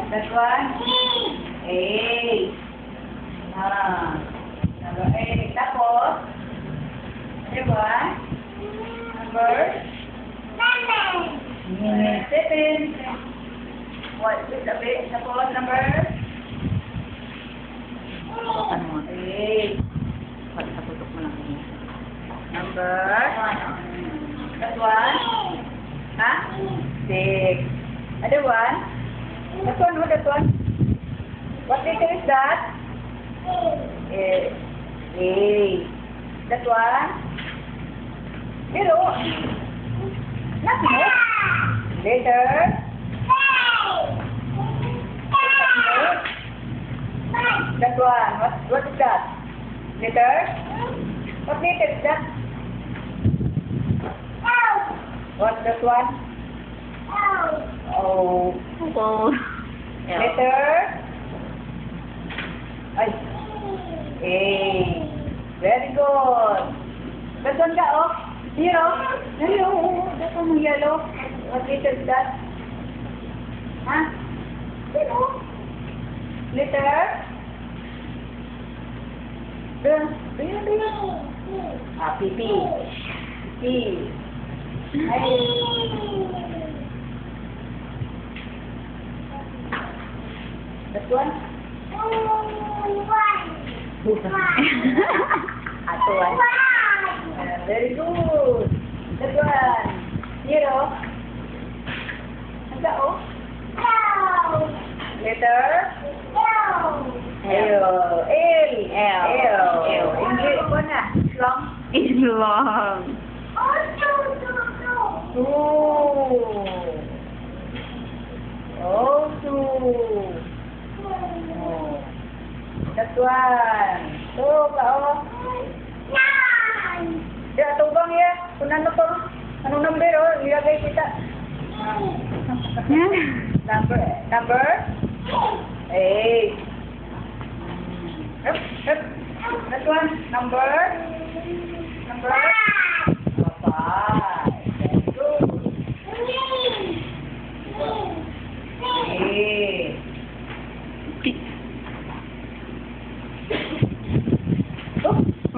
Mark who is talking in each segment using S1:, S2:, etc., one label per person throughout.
S1: That one? 8. Number 8. Tapos? Ano ba? Number? 7. What? Wait a bit. Tapos, number? 8.
S2: Pagkaputok mo lang.
S1: Number? That one? Ha? 6. Other one? That one, no? That one? What letter is that? A. That one? Zero. Nothing, no? Letter? That one. What is that? Letter? What letter is that? What's that one? Oh.
S2: Oh.
S1: Letter? Ay. A. Very good. That one ka, oh. Zero. Hello. That one yellow. What letter is that? Huh? Zero. Letter? Do you? Ah, P. P. Ay. That one? Ato one. Very good. That one. Zero. Ang sao? Letter? L. English ko na. Long?
S2: It's long.
S1: Two. Oh, two. Oh. That one. Two ka, oh. Ya, tubang ya. Kung ano to? Anong number, oh? Ilagay kita. Number? 8. That one. Number? 5. Very good. 8.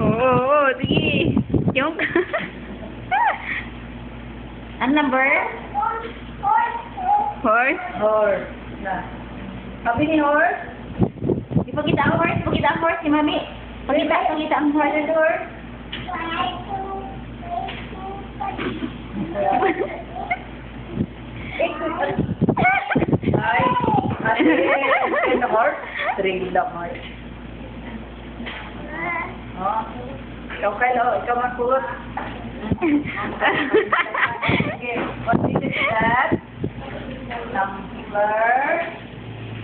S2: Oo, sige. Yung... Ang number? Horse?
S1: Horse. Na. Sabi ni horse?
S2: Ipakita ang horse. Pakita ang horse si Mami. Pakita ang horse.
S1: Horse? Ay, ate, the horse? 3 lang horse. Oh, ikaw kayo, ikaw mag-put. Okay, what is that? Number?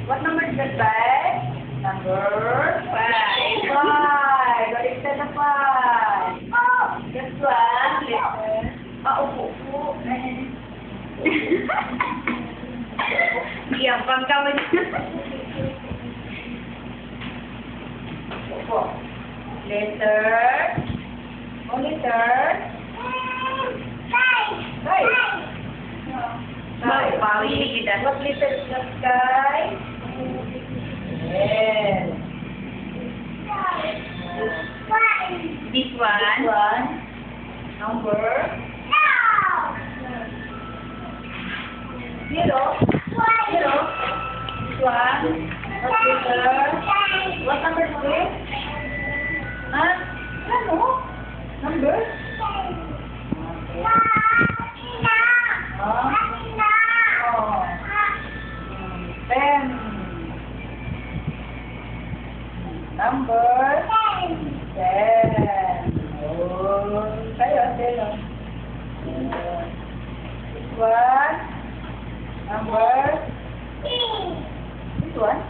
S1: What number is that, bag? Number? 5. 5. What is that, 5? Oh, this one. Listen. Upo. Diyan, pang kawin. Upo. Letter. Oh, letter. Sky. What letter is the sky? Yes.
S2: This one.
S1: Number? 0. This one. What letter? What number is it? Huh? Ano? Number? Oh. 10. Number? 10. Oh, kayo, sino? This one? Number? This one?